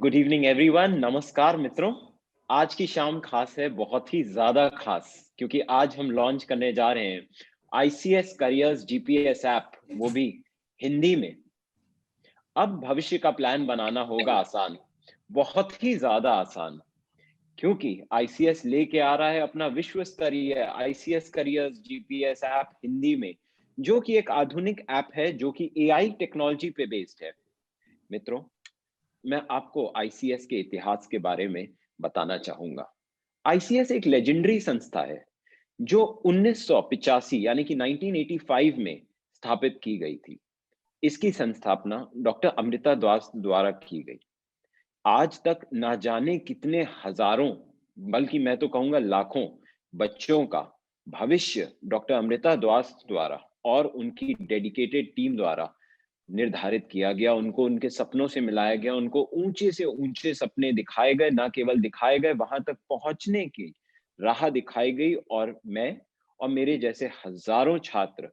Good evening everyone. नमस्कार मित्रों। आज की शाम खास है, बहुत ही ज़्यादा खास, क्योंकि आज हम लॉन्च करने जा रहे हैं आईसीएस करियर्स जीपीएस ऐप, वो भी हिंदी में। अब भविष्य का प्लान बनाना होगा आसान, बहुत ही ज़्यादा आसान, क्योंकि आईसीएस लेके आ रहा है अपना विश्व स्तरीय ICS careers GPS app Hindi में, जो कि एक आधुनिक ऐप है जो कि एआई टेक्नोलॉजी पे बेस्ड है। मित्रों, मैं आपको आईसीएस के इतिहास के बारे में बताना चाहूंगा। आईसीएस एक लेजेंडरी संस्था है जो 1985 यानी कि 1985 में स्थापित की गई थी। इसकी संस्थापना डॉक्टर अमृता दास द्वारा की गई। आज तक ना जाने कितने हजारों, बल्कि मैं तो कहूंगा लाखों बच्चों का भविष्य डॉक्टर अमृता दास द्वारा और उनकी डेडिकेटेड टीम द्वारा निर्धारित किया गया। उनको उनके सपनों से मिलाया गया, उनको ऊंचे से ऊंचे सपने दिखाए गए, ना केवल दिखाए गए, वहां तक पहुंचने की राह दिखाई गई। और मैं और मेरे जैसे हजारों छात्र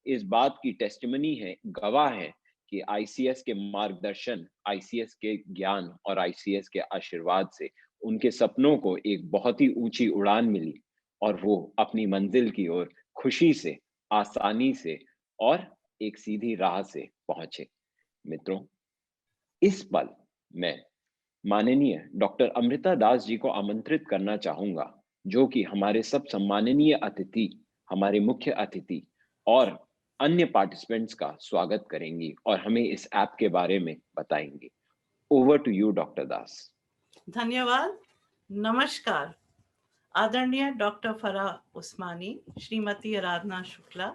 इस बात की टेस्टिमनी है, गवाह है कि आईसीएस के मार्गदर्शन, आईसीएस के ज्ञान और आईसीएस के आशीर्वाद से उनके सपनों को एक बहुत ही ऊंची उड़ान मिली और वो अपनी मंजिल की ओर खुशी से, आसानी से और एक सीधी राह से पहुंचे। मित्रों, इस पल मैं माननीय डॉक्टर अमृता दास जी को आमंत्रित करना चाहूंगा, जो कि हमारे सब सम्माननीय अतिथि, हमारे मुख्य अतिथि और अन्य पार्टिसिपेंट्स का स्वागत करेंगी और हमें इस ऐप के बारे में बताएंगी। ओवर टू यू डॉक्टर दास। धन्यवाद। नमस्कार। आदरणीय डॉक्टर फराह उस्मानी, श्रीमती आराधना शुक्ला,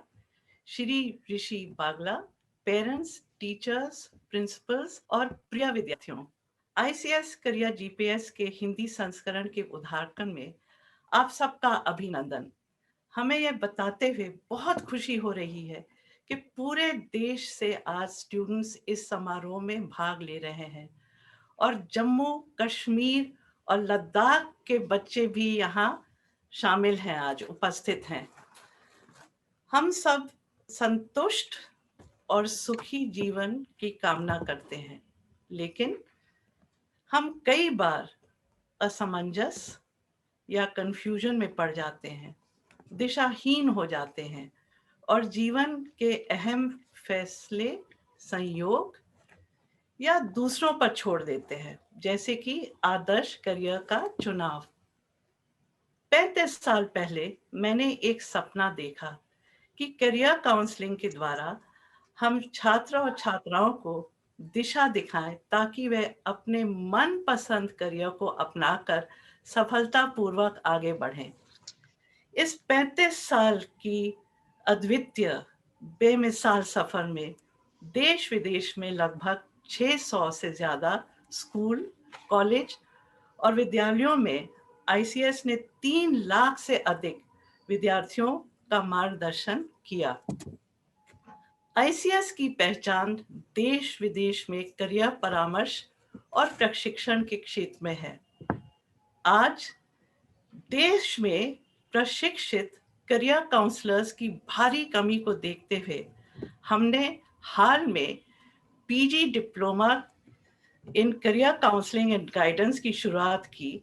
श्री ऋषि बागला, पेरेंट्स, टीचर्स, प्रिंसिपल्स और प्रिय विद्यार्थियों, आईसीएस करियर जीपीएस के हिंदी संस्करण के उद्घाटन में आप सबका अभिनंदन। हमें यह बताते हुए बहुत खुशी हो रही है कि पूरे देश से आज स्टूडेंट्स इस समारोह में भाग ले रहे हैं और जम्मू कश्मीर और लद्दाख के बच्चे भी यहाँ शामिल हैं, आज उपस्थित हैं। हम सब संतुष्ट और सुखी जीवन की कामना करते हैं, लेकिन हम कई बार असमंजस या कंफ्यूजन में पड़ जाते हैं, दिशाहीन हो जाते हैं और जीवन के अहम फैसले संयोग या दूसरों पर छोड़ देते हैं, जैसे कि आदर्श करियर का चुनाव। 35 साल पहले मैंने एक सपना देखा कि करियर काउंसलिंग के द्वारा हम छात्र और छात्राओं को दिशा दिखाएं ताकि वे अपने मनपसंद करियर को अपनाकर सफलतापूर्वक आगे बढ़ें। इस 35 साल की अद्वितीय बेमिसाल सफर में देश विदेश में लगभग 600 से ज्यादा स्कूल, कॉलेज और विद्यालयों में आईसीएस ने 3 लाख से अधिक विद्यार्थियों का मार्गदर्शन किया। आईसीएस की पहचान देश विदेश में करियर परामर्श और प्रशिक्षण के क्षेत्र में है। आज देश में प्रशिक्षित करियर काउंसलर्स की भारी कमी को देखते हुए हमने हाल में PG diploma in career counselling and guidance की शुरुआत की,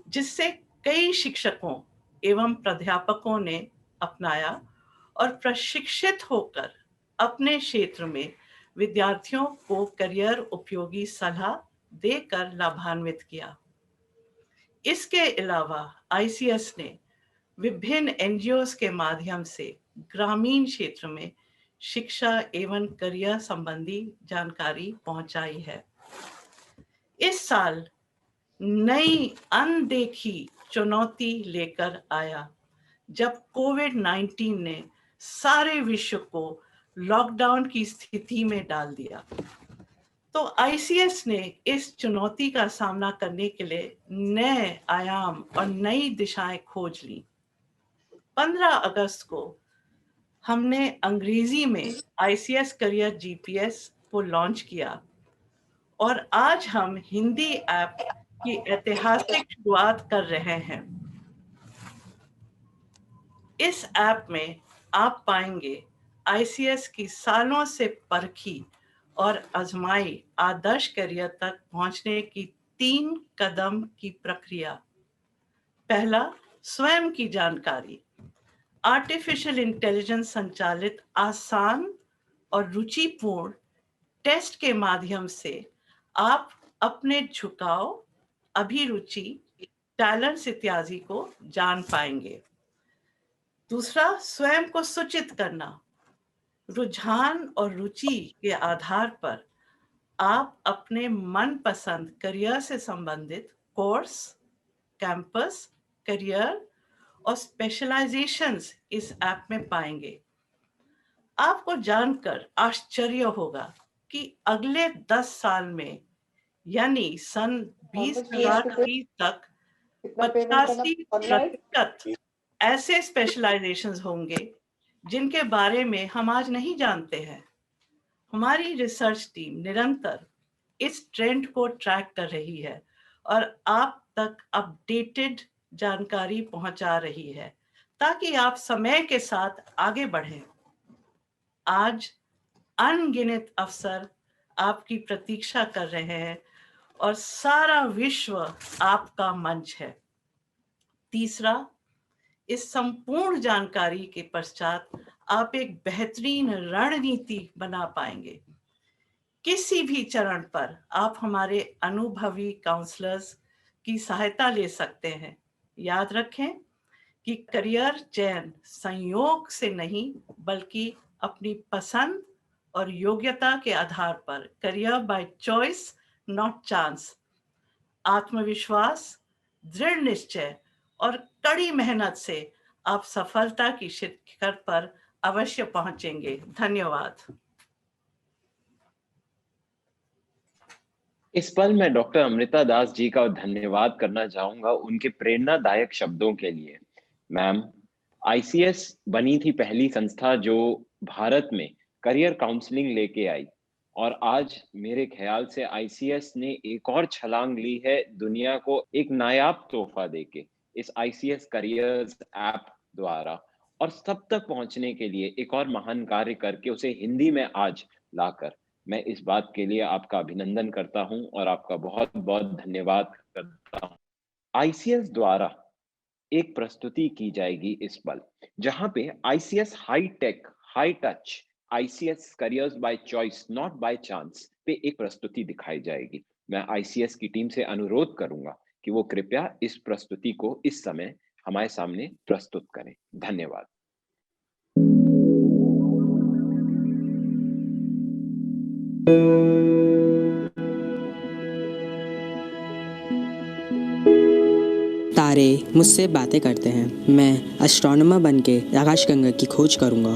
जिससे कई शिक्षकों एवं प्राध्यापकों ने अपनाया और प्रशिक्षित होकर अपने क्षेत्र में विद्यार्थियों को करियर उपयोगी सलाह देकर लाभान्वित किया। इसके अलावा आईसीएस ने विभिन्न एनजीओस के माध्यम से ग्रामीण क्षेत्र में शिक्षा एवं करियर संबंधी जानकारी पहुंचाई है। इस साल नई अनदेखी चुनौती लेकर आया जब कोविड-19 ने सारे विश्व को लॉकडाउन की स्थिति में डाल दिया। तो आईसीएस ने इस चुनौती का सामना करने के लिए नए आयाम और नई दिशाएं खोज ली। 15 अगस्त को हमने अंग्रेजी में आईसीएस करियर जीपीएस को लॉन्च किया और आज हम हिंदी ऐप की ऐतिहासिक शुरुआत कर रहे हैं। इस ऐप में आप पाएंगे आईसीएस की सालों से परखी और आजमाई आदर्श करियर तक पहुंचने की 3 कदम की प्रक्रिया। पहला, स्वयं की जानकारी। आर्टिफिशियल इंटेलिजेंस संचालित आसान और रुचिपूर्ण टेस्ट के माध्यम से आप अपने झुकाव, अभिरुचि, टैलेंट्स इत्यादि को जान पाएंगे। दूसरा, स्वयं को सूचित करना। रुझान और रुचि के आधार पर आप अपने मनपसंद करियर से संबंधित कोर्स, कैंपस, करियर और स्पेशलाइजेशंस इस ऐप में पाएंगे। आपको जानकर आश्चर्य होगा कि अगले 10 साल में यानी सन 2030 तक 85% ऐसे स्पेशलाइजेशंस होंगे जिनके बारे में हम आज नहीं जानते हैं। हमारी रिसर्च टीम निरंतर इस ट्रेंड को ट्रैक कर रही है और आप तक अपडेटेड जानकारी पहुंचा रही है ताकि आप समय के साथ आगे बढ़ें। आज अनगिनत अवसर आपकी प्रतीक्षा कर रहे हैं और सारा विश्व आपका मंच है। तीसरा, इस संपूर्ण जानकारी के पश्चात आप एक बेहतरीन रणनीति बना पाएंगे। किसी भी चरण पर आप हमारे अनुभवी काउंसलर्स की सहायता ले सकते हैं। याद रखें कि करियर चयन संयोग से नहीं बल्कि अपनी पसंद और योग्यता के आधार पर, career by choice not chance. आत्मविश्वास, दृढ़ निश्चय और कड़ी मेहनत से आप सफलता की शिखर पर अवश्य पहुंचेंगे। धन्यवाद। इस पल मैं डॉक्टर अमृता दास जी का धन्यवाद करना चाहूंगा उनके प्रेरणादायक शब्दों के लिए। मैम, आईसीएस बनी थी पहली संस्था जो भारत में करियर काउंसलिंग लेके आई, और आज मेरे ख्याल से आईसीएस ने एक और छलांग ली है दुनिया को एक नायाब तोहफा देके इस आईसीएस करियर्स ऐप द्वारा, और सब तक पहुंचने के लिए एक और महान कार्य करके उसे हिंदी में आज लाकर मैं इस बात के लिए आपका अभिनंदन करता हूं और आपका बहुत बहुत धन्यवाद करता हूं। आईसीएस द्वारा एक प्रस्तुति की जाएगी इस पल, जहां पे ICS high tech, high touch, ICS careers by choice not by chance पे एक प्रस्तुति दिखाई जाएगी। मैं आईसीएस की टीम से अनुरोध करूंगा कि वो कृपया इस प्रस्तुति को इस समय हमारे सामने प्रस्तुत करें। धन्यवाद। तारे मुझसे बातें करते हैं। मैं एस्ट्रोनॉमर बनके आकाशगंगा की खोज करूंगा।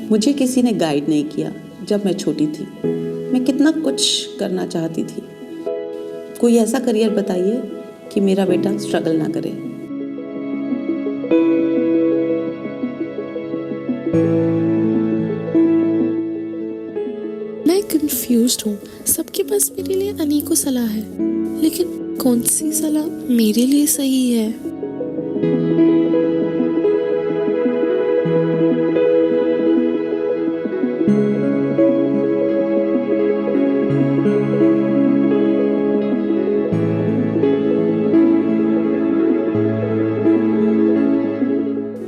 मुझे किसी ने गाइड नहीं किया जब मैं छोटी थी। मैं कितना कुछ करना चाहती थी। कोई ऐसा करियर बताइए कि मेरा बेटा स्ट्रगल ना करे। मैं कंफ्यूज्ड हूँ। सबके पास मेरे लिए अनेकों सलाह है, लेकिन कौन सी सलाह मेरे लिए सही है?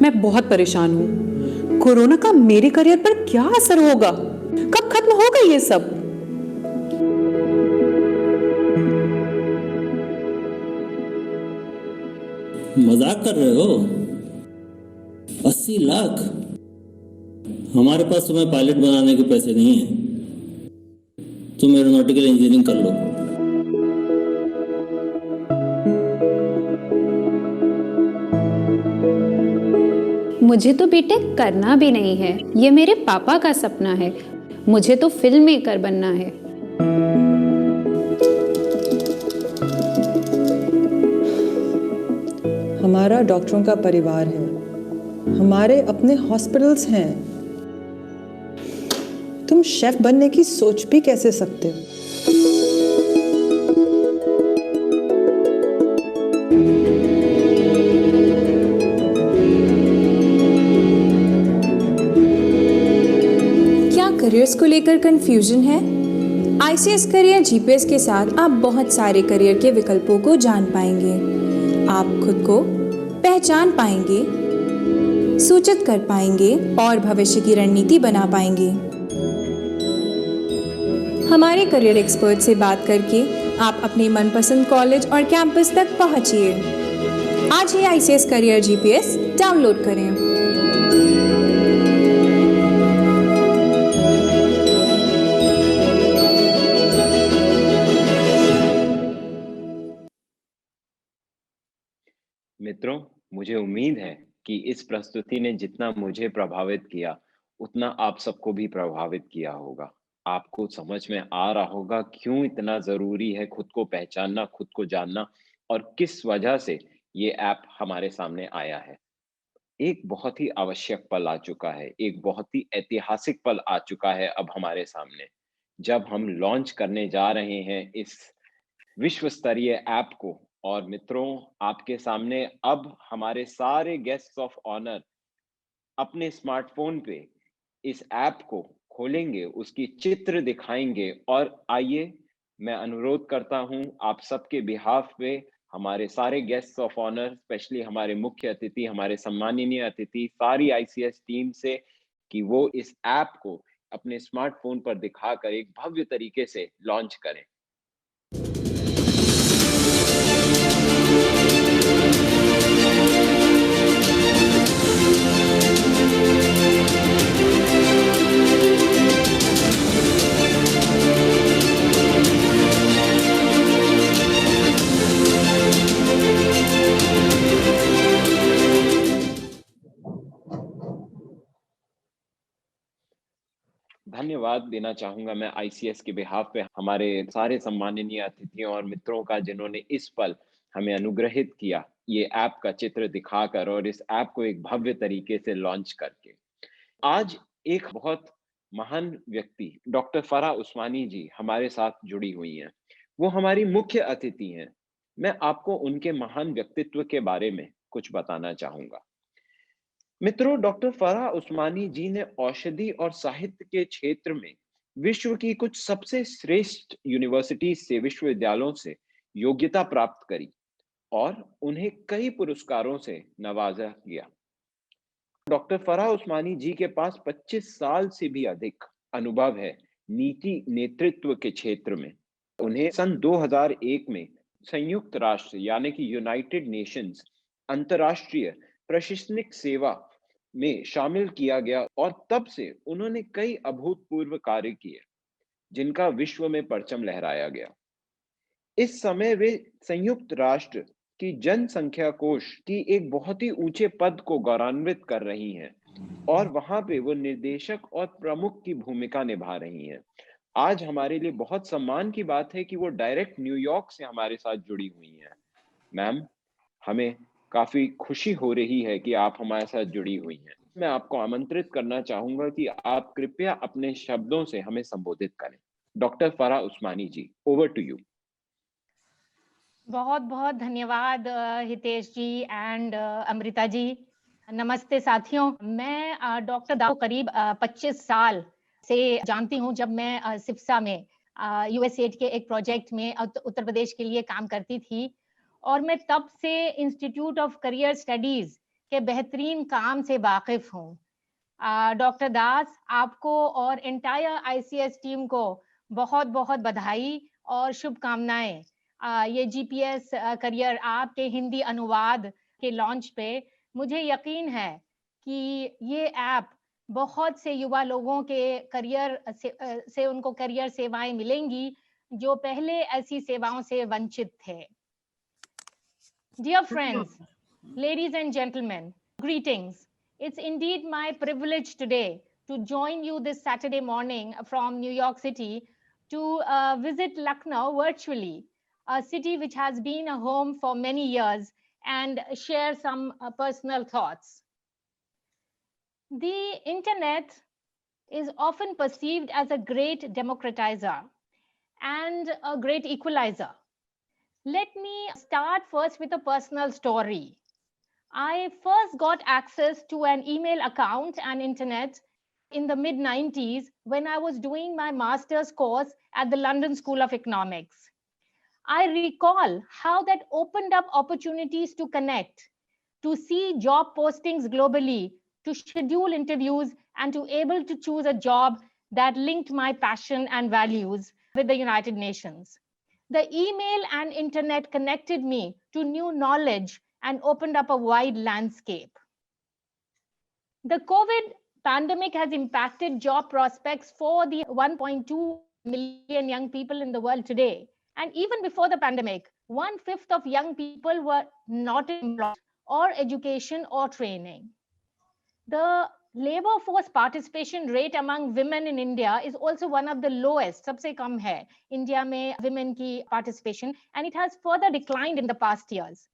मैं बहुत परेशान हूँ। कोरोना का मेरे करियर पर क्या असर होगा? कब खत्म होगा ये सब? मजाक कर रहे हो? 80 लाख? हमारे पास तुम्हें पायलट बनाने के पैसे नहीं है। तुम एरोनॉटिकल इंजीनियरिंग कर लो। मुझे तो बीटेक करना भी नहीं है, ये मेरे पापा का सपना है। मुझे तो फिल्म मेकर बनना है। हमारा डॉक्टरों का परिवार है, हमारे अपने हॉस्पिटल्स हैं। तुम शेफ बनने की सोच भी कैसे सकते हो? करियर्स को लेकर कंफ्यूजन है? ICS करियर GPS के साथ आप बहुत सारे करियर के विकल्पों को जान पाएंगे। आप खुद को पहचान पाएंगे, सूचित कर पाएंगे और भविष्य की रणनीति बना पाएंगे। हमारे करियर एक्सपर्ट से बात करके आप अपने मनपसंद कॉलेज और कैंपस तक पहुंचिए। आज ही ICS करियर GPS डाउनलोड करें। मित्रों, मुझे उम्मीद है कि इस प्रस्तुति ने जितना मुझे प्रभावित किया, उतना आप सबको भी प्रभावित किया होगा। आपको समझ में आ रहा होगा क्यों इतना जरूरी है खुद को पहचानना, खुद को जानना और किस वजह से ये ऐप हमारे सामने आया है। एक बहुत ही आवश्यक पल आ चुका है, एक बहुत ही ऐतिहासिक पल आ चुका है अब हमारे सामने, जब हम लॉन्च करने जा रहे हैं इस विश्व स्तरीय ऐप को। और मित्रों, आपके सामने अब हमारे सारे गेस्ट्स ऑफ ऑनर अपने स्मार्टफोन पे इस ऐप को खोलेंगे, उसकी चित्र दिखाएंगे। और आइए, मैं अनुरोध करता हूं आप सबके बिहाफ पे हमारे सारे गेस्ट्स ऑफ ऑनर, स्पेशली हमारे मुख्य अतिथि, हमारे सम्माननीय अतिथि, सारी ICS टीम से, कि वो इस ऐप को अपने स्मार्टफोन पर दिखाकर एक भव्य तरीके से लॉन्च करें। धन्यवाद देना चाहूंगा मैं ICS के बिहाफ पे हमारे सारे सम्माननीय अतिथियों और मित्रों का, जिन्होंने इस पल हमें अनुग्रहित किया ये ऐप का चित्र दिखाकर और इस ऐप को एक भव्य तरीके से लॉन्च करके। आज एक बहुत महान व्यक्ति डॉक्टर फराह उस्मानी जी हमारे साथ जुड़ी हुई हैं। वो हमारी मुख्य अतिथि हैं। मैं आपको उनके महान व्यक्तित्व के बारे में कुछ बताना चाहूंगा। मित्रों, डॉक्टर फराह उस्मानी जी ने औषधि और साहित्य के क्षेत्र में विश्व की कुछ सबसे श्रेष्ठ यूनिवर्सिटीज से, विश्वविद्यालयों से योग्यता प्राप्त करी और उन्हें कई पुरस्कारों से नवाजा गया। डॉक्टर फराह उस्मानी जी के पास 25 साल से भी अधिक अनुभव है नीति नेतृत्व के क्षेत्र में। उन्हें सन 2001 में संयुक्त राष्ट्र यानी कि यूनाइटेड नेशंस अंतर्राष्ट्रीय प्रशासनिक सेवा में शामिल किया गया और तब से उन्होंने कई अभूतपूर्व कार्य किए जिनका विश्व में परचम लहराया गया। इस समय वे संयुक्त राष्ट्र की जनसंख्या कोष की एक बहुत ही ऊंचे पद को गौरवान्वित कर रही हैं और वहां पे वो निर्देशक और प्रमुख की भूमिका निभा रही हैं। आज हमारे लिए बहुत सम्मान की बात है कि वो डायरेक्ट न्यूयॉर्क से हमारे साथ जुड़ी हुई हैं। मैम, हमें काफी खुशी हो रही है कि आप हमारे साथ जुड़ी हुई हैं। मैं आपको आमंत्रित करना चाहूंगा कि आप कृपया अपने शब्दों से हमें संबोधित करें। Doctor Farah Usmani ji, over to you. बहुत बहुत धन्यवाद हितेश जी एंड अमृता जी। नमस्ते साथियों, मैं डॉक्टर दास को करीब 25 साल से जानती हूँ। जब मैं सिप्सा में USAID के एक प्रोजेक्ट में उत्तर प्रदेश के लिए काम करती थी और मैं तब से इंस्टीट्यूट ऑफ करियर स्टडीज के बेहतरीन काम से वाकिफ हूँ। डॉक्टर दास, आपको और एंटायर ICS टीम को बहुत बहुत बधाई और शुभकामनाएं। ये GPS करियर आपके हिंदी अनुवाद के लॉन्च पे मुझे यकीन है कि ये ऐप बहुत से युवा लोगों के करियर से उनको करियर सेवाएं मिलेंगी जो पहले ऐसी सेवाओं से वंचित थे। Dear friends, ladies and gentlemen, greetings. It's indeed my privilege today to join you this Saturday morning from New York City to visit Lucknow virtually, a city which has been a home for many years, and share some personal thoughts. The internet is often perceived as a great democratizer and a great equalizer. Let me start first with a personal story. I first got access to an email account and internet in the mid 90s when I was doing my master's course at the London School of Economics. I recall how that opened up opportunities to connect, to see job postings globally, to schedule interviews, and to able to choose a job that linked my passion and values with the United Nations. The email and internet connected me to new knowledge and opened up a wide landscape. The COVID pandemic has impacted job prospects for the 1.2 million young people in the world today. And even before the pandemic, 1/5 of young people were not employed or education or training. The labor force participation rate among women in India is also one of the lowest. सबसे कम है India में women की participation, and it has further declined in the past years.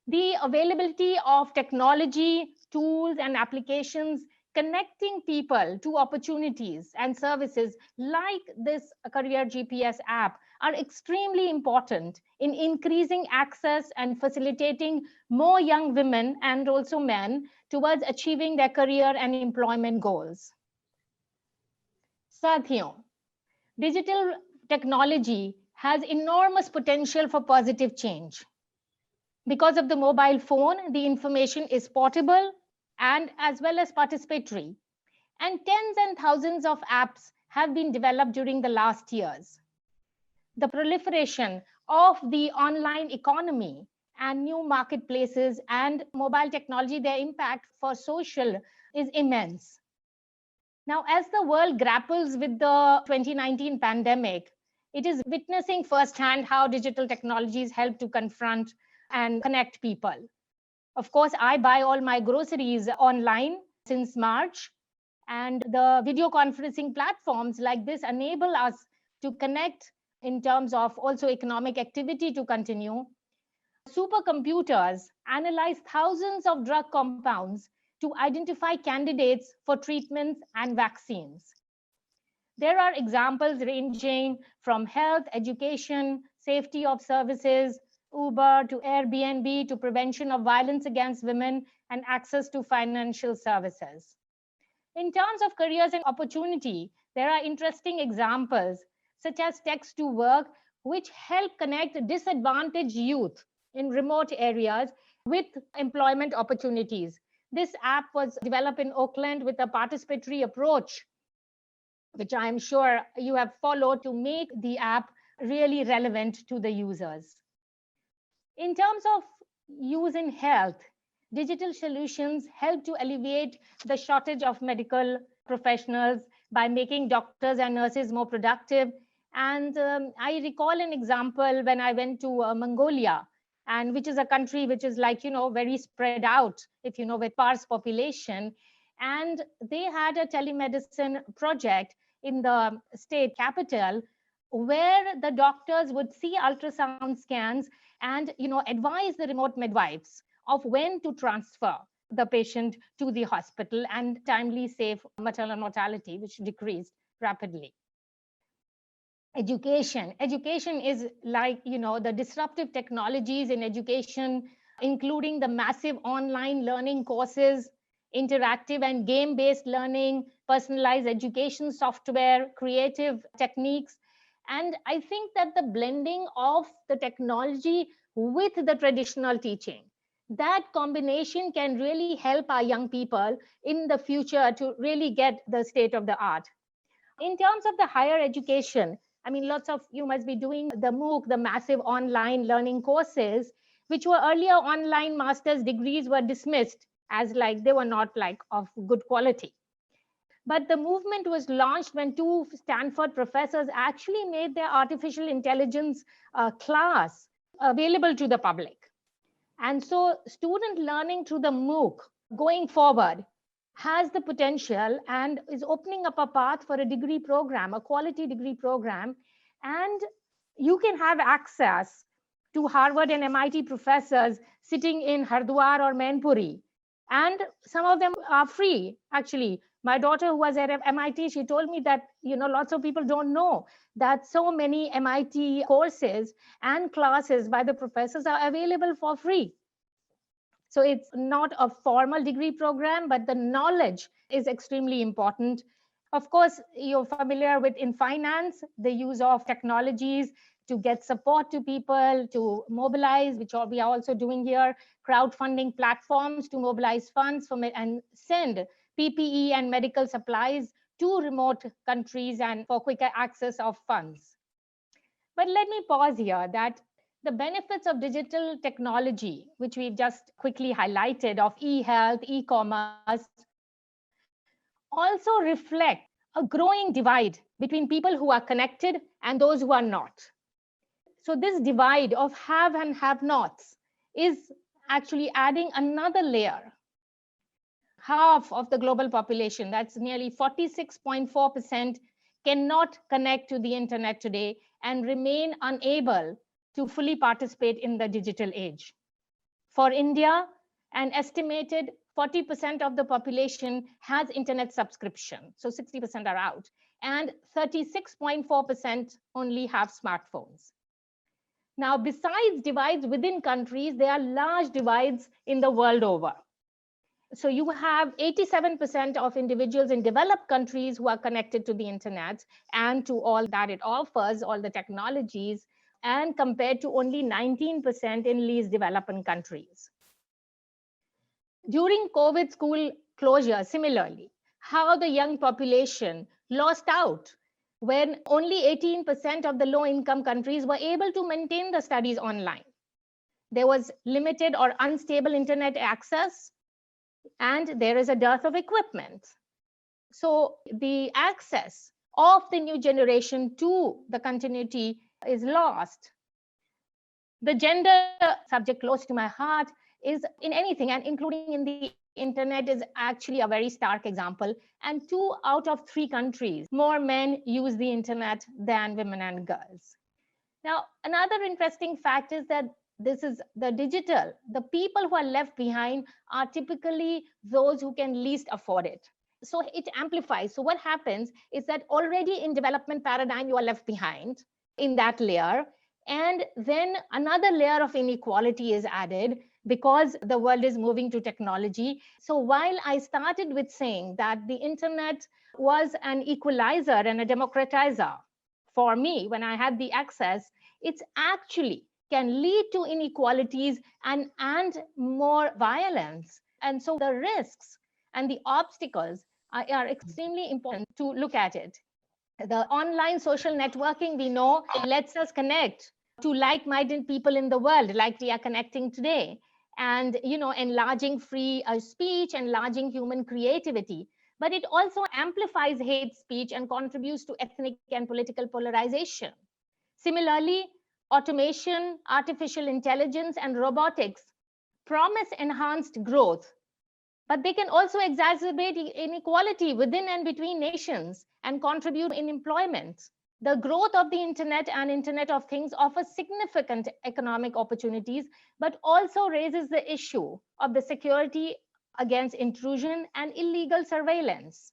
The availability of technology, tools, and applications connecting people to opportunities and services like this Career GPS app are extremely important in increasing access and facilitating more young women and also men towards achieving their career and employment goals. Sathiyon, digital technology has enormous potential for positive change. Because of the mobile phone, the information is portable and as well as participatory. And tens and thousands of apps have been developed during the last years. The proliferation of the online economy and new marketplaces and mobile technology, their impact for social is immense. Now, as the world grapples with the 2019 pandemic, it is witnessing firsthand how digital technologies help to confront and connect people. Of course, I buy all my groceries online since March, and the video conferencing platforms like this enable us to connect in terms of also economic activity to continue. Supercomputers analyze thousands of drug compounds to identify candidates for treatments and vaccines. There are examples ranging from health, education, safety of services, Uber to Airbnb to prevention of violence against women and access to financial services. In terms of careers and opportunity, there are interesting examples such as Text to Work, which help connect disadvantaged youth in remote areas with employment opportunities. This app was developed in Oakland with a participatory approach, which I am sure you have followed to make the app really relevant to the users. In terms of use in health, digital solutions help to alleviate the shortage of medical professionals by making doctors and nurses more productive. And I recall an example when I went to Mongolia, and which is a country which is like, very spread out, if you know, with sparse population. And they had a telemedicine project in the state capital where the doctors would see ultrasound scans and advise the remote midwives of when to transfer the patient to the hospital and timely save maternal mortality, which decreased rapidly. Education is like, the disruptive technologies in education, including the massive online learning courses, interactive and game-based learning, personalized education software, creative techniques. And I think that the blending of the technology with the traditional teaching, that combination can really help our young people in the future to really get the state of the art. In terms of the higher education, I mean, lots of you must be doing the MOOC, the massive online learning courses, which were earlier online master's degrees were dismissed as like they were not like of good quality. But the movement was launched when two Stanford professors actually made their artificial intelligence class available to the public. And so student learning through the MOOC going forward has the potential and is opening up a path for a degree program, a quality degree program. And you can have access to Harvard and MIT professors sitting in Hardwar or Mainpuri. And some of them are free, actually. My daughter who was at MIT, she told me that, lots of people don't know that so many MIT courses and classes by the professors are available for free. So it's not a formal degree program, but the knowledge is extremely important. Of course, you're familiar with in finance, the use of technologies to get support to people, to mobilize, which we are also doing here, crowdfunding platforms to mobilize funds and send PPE and medical supplies to remote countries and for quicker access of funds. But let me pause here that the benefits of digital technology, which we've just quickly highlighted, of e-health, e-commerce, also reflect a growing divide between people who are connected and those who are not. So this divide of have and have-nots is actually adding another layer. Half of the global population, that's nearly 46.4%, cannot connect to the internet today and remain unable to fully participate in the digital age. For India, an estimated 40% of the population has internet subscription, so 60% are out, and 36.4% only have smartphones. Now, besides divides within countries, there are large divides in the world over. So you have 87% of individuals in developed countries who are connected to the internet and to all that it offers, all the technologies, and compared to only 19% in least developing countries. During COVID school closure, similarly, how the young population lost out when only 18% of the low-income countries were able to maintain the studies online. There was limited or unstable internet access, and there is a dearth of equipment. So the access of the new generation to the continuity is lost. The gender subject close to my heart is in anything, and including in the internet, is actually a very stark example. And 2 out of 3 countries, more men use the internet than women and girls. Now, another interesting fact is that this is the digital. The people who are left behind are typically those who can least afford it. So it amplifies. So what happens is that already in development paradigm, you are left behind in that layer. And then another layer of inequality is added because the world is moving to technology. So while I started with saying that the internet was an equalizer and a democratizer for me when I had the access, it's actually can lead to inequalities and more violence. And so the risks and the obstacles are extremely important to look at it. The online social networking, we know, lets us connect to like-minded people in the world, like we are connecting today, and enlarging free speech, enlarging human creativity. But it also amplifies hate speech and contributes to ethnic and political polarization. Similarly, automation, artificial intelligence, and robotics promise enhanced growth, but they can also exacerbate inequality within and between nations and contribute in employment. The growth of the internet and Internet of Things offers significant economic opportunities, but also raises the issue of the security against intrusion and illegal surveillance.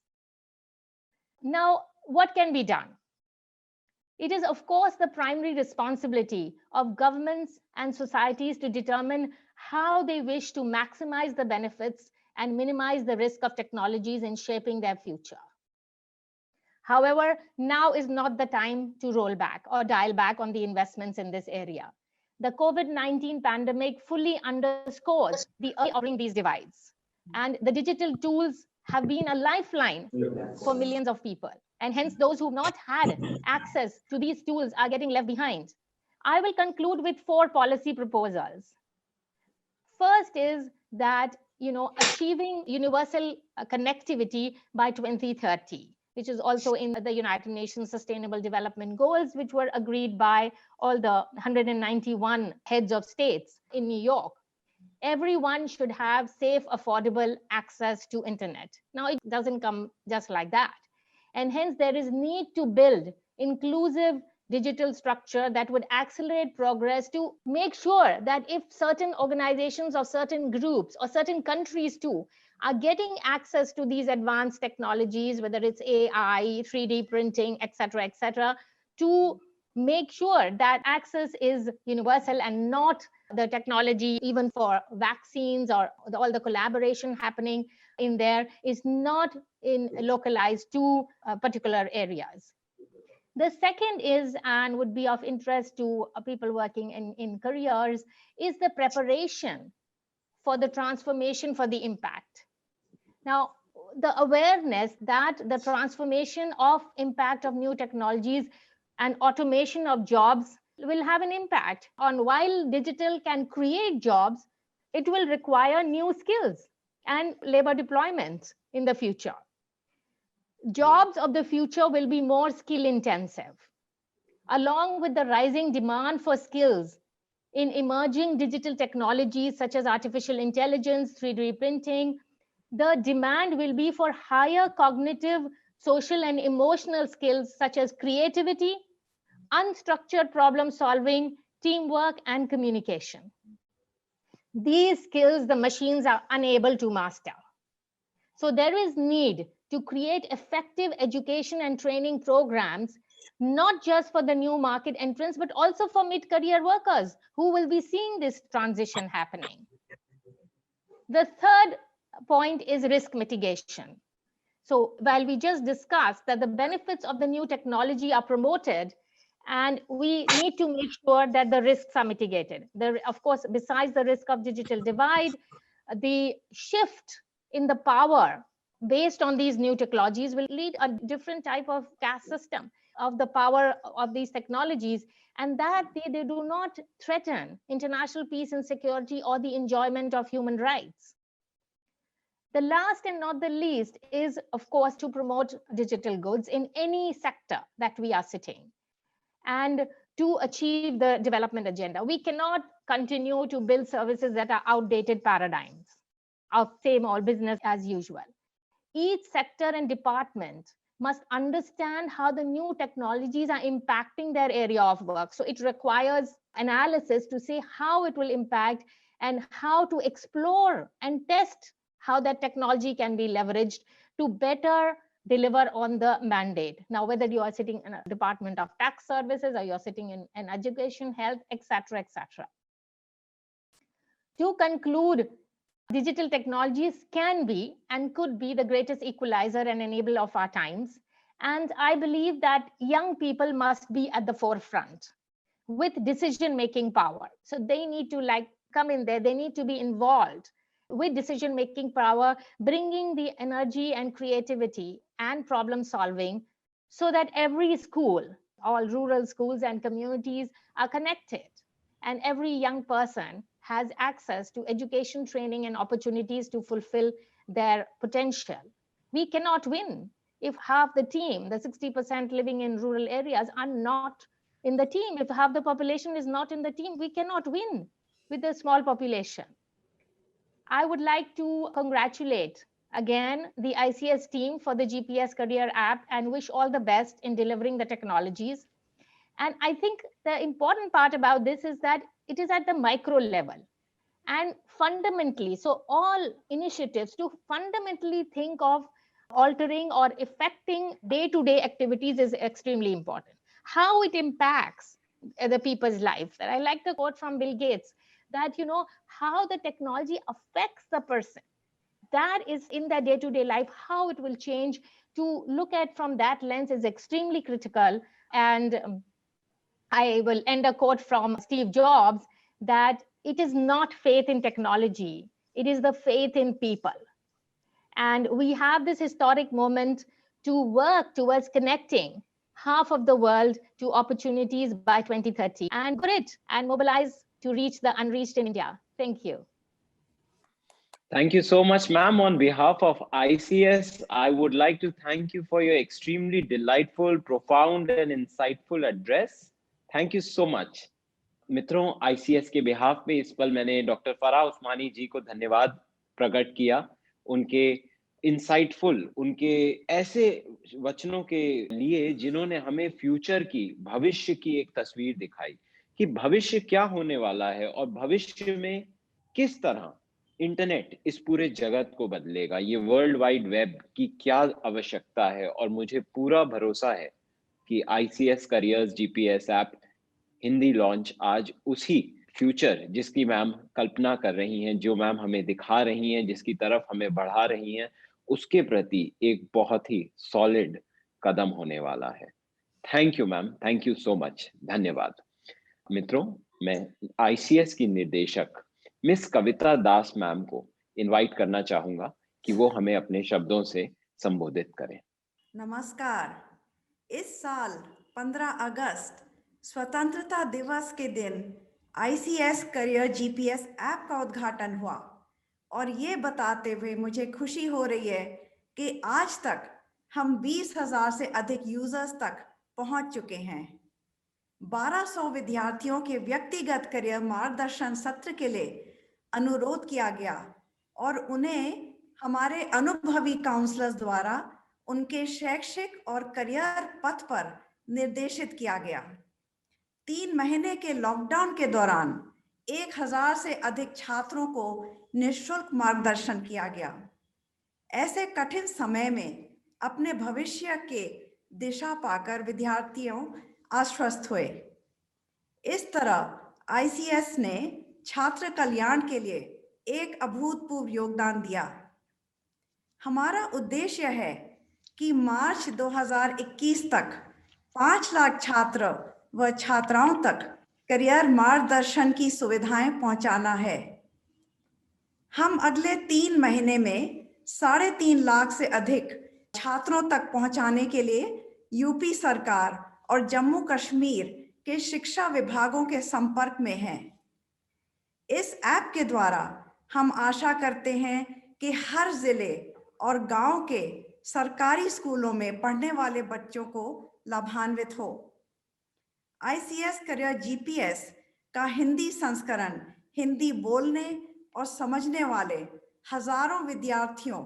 Now, what can be done? It is, of course, the primary responsibility of governments and societies to determine how they wish to maximize the benefits and minimize the risk of technologies in shaping their future. However, now is not the time to roll back or dial back on the investments in this area. The COVID-19 pandemic fully underscores the urgency of these divides, and the digital tools have been a lifeline for millions of people. And hence, those who have not had access to these tools are getting left behind. I will conclude with 4 policy proposals. First is that, achieving universal connectivity by 2030, which is also in the United Nations Sustainable Development Goals, which were agreed by all the 191 heads of states in New York. Everyone should have safe, affordable access to internet. Now, it doesn't come just like that. And hence, there is need to build inclusive digital structure that would accelerate progress to make sure that if certain organizations or certain groups or certain countries too are getting access to these advanced technologies, whether it's AI, 3D printing, et cetera, to make sure that access is universal and not the technology, even for vaccines or all the collaboration happening in there, is not localized to particular areas. The second is, and would be of interest to people working in careers, is the preparation for the transformation, for the impact. Now, the awareness that the transformation of impact of new technologies and automation of jobs will have an impact on, while digital can create jobs, it will require new skills and labor deployment in the future. Jobs of the future will be more skill intensive. Along with the rising demand for skills in emerging digital technologies such as artificial intelligence, 3D printing, the demand will be for higher cognitive, social, and emotional skills such as creativity, unstructured problem solving, teamwork, and communication. These skills the machines are unable to master. So there is need to create effective education and training programs, not just for the new market entrants, but also for mid-career workers who will be seeing this transition happening. The third point is risk mitigation. So while we just discussed that the benefits of the new technology are promoted, and we need to make sure that the risks are mitigated. Of course, besides the risk of digital divide, the shift in the power based on these new technologies will lead a different type of caste system of the power of these technologies, and that they do not threaten international peace and security or the enjoyment of human rights. The last and not the least is, of course, to promote digital goods in any sector that we are sitting, and to achieve the development agenda. We cannot continue to build services that are outdated paradigms of same old business as usual. Each sector and department must understand how the new technologies are impacting their area of work. So it requires analysis to say how it will impact and how to explore and test how that technology can be leveraged to better deliver on the mandate. Now, whether you are sitting in a department of tax services or you're sitting in education, health, etc., etc. To conclude, digital technologies can be and could be the greatest equalizer and enabler of our times. And I believe that young people must be at the forefront with decision-making power. So they need to come in there, they need to be involved with decision-making power, bringing the energy and creativity and problem solving so that every school, all rural schools and communities are connected, and every young person has access to education, training, and opportunities to fulfill their potential. We cannot win if half the team, the 60% living in rural areas, are not in the team. If half the population is not in the team, we cannot win with a small population. I would like to congratulate again the ICS team for the GPS Career app and wish all the best in delivering the technologies. And I think the important part about this is that it is at the micro level. And fundamentally, so all initiatives to fundamentally think of altering or affecting day-to-day activities is extremely important. How it impacts the people's lives. And I like the quote from Bill Gates that, how the technology affects the person. That is in their day-to-day life, how it will change. To look at from that lens is extremely critical. And I will end a quote from Steve Jobs that it is not faith in technology, it is the faith in people. And we have this historic moment to work towards connecting half of the world to opportunities by 2030 and grit and mobilize to reach the unreached in India. Thank you. Thank you so much, ma'am. On behalf of ICS, I would like to thank you for your extremely delightful, profound, and insightful address. Thank you so much. मित्रों, ICS के behalf में इस पल मैंने doctor Farah Usmani जी को धन्यवाद प्रकट किया, उनके इंसाइटफुल, उनके ऐसे वचनों के लिए जिन्होंने हमें फ्यूचर की, भविष्य की एक तस्वीर दिखाई कि भविष्य क्या होने वाला है और भविष्य में किस तरह इंटरनेट इस पूरे जगत को बदलेगा, ये वर्ल्ड वाइड वेब की क्या आवश्यकता है। और मुझे पूरा भरोसा है कि ICS careers GPS app Hindi launch आज उसी फ्यूचर जिसकी मैम कल्पना कर रही हैं, जो मैम हमें दिखा रही हैं, जिसकी तरफ हमें बढ़ा रही हैं, उसके प्रति एक बहुत ही सॉलिड कदम होने वाला है। Thank you ma'am, thank you so much, धन्यवाद। मित्रों, मैं ICS की निर्देशक मिस कविता दास मैम को इनवाइट करना चाहूंगा कि वो हमें अपने शब्दों से संबोधित करें। नमस्कार। इस साल 15 अगस्त स्वतंत्रता दिवस के दिन ICS करियर GPS ऐप का उद्घाटन हुआ और ये बताते हुए मुझे खुशी हो रही है कि आज तक हम 20,000 से अधिक यूजर्स तक पहुंच चुके हैं। 1200 विद्यार्थियों के व्यक्तिगत करियर मार्गदर्शन सत्र के लिए अनुरोध किया गया और उन्हें हमारे अनुभवी काउंसलर्स द्वारा उनके शैक्षिक और करियर पथ पर निर्देशित किया गया। 3 महीने के लॉकडाउन के दौरान 1000 से अधिक छात्रों को निःशुल्क मार्गदर्शन किया गया। ऐसे कठिन समय में अपने भविष्य के दिशा पाकर विद्यार्थियों आश्वस्त हुए। इस तरह ICS ने छात्र कल्याण के लिए एक अभूतपूर्व योगदान दिया। हमारा उद्देश्य है कि मार्च 2021 तक 5 लाख छात्र व छात्राओं तक करियर मार्गदर्शन की सुविधाएं पहुंचाना है। हम अगले 3 महीने में 3.5 लाख से अधिक छात्रों तक पहुंचाने के लिए यूपी सरकार और जम्मू कश्मीर के शिक्षा विभागों के संपर्क में हैं। इस ऐप के द्वारा हम आशा करते हैं कि हर जिले और गांव के सरकारी स्कूलों में पढ़ने वाले बच्चों को लाभान्वित हो। ICS करियर GPS का हिंदी संस्करण हिंदी बोलने और समझने वाले हजारों विद्यार्थियों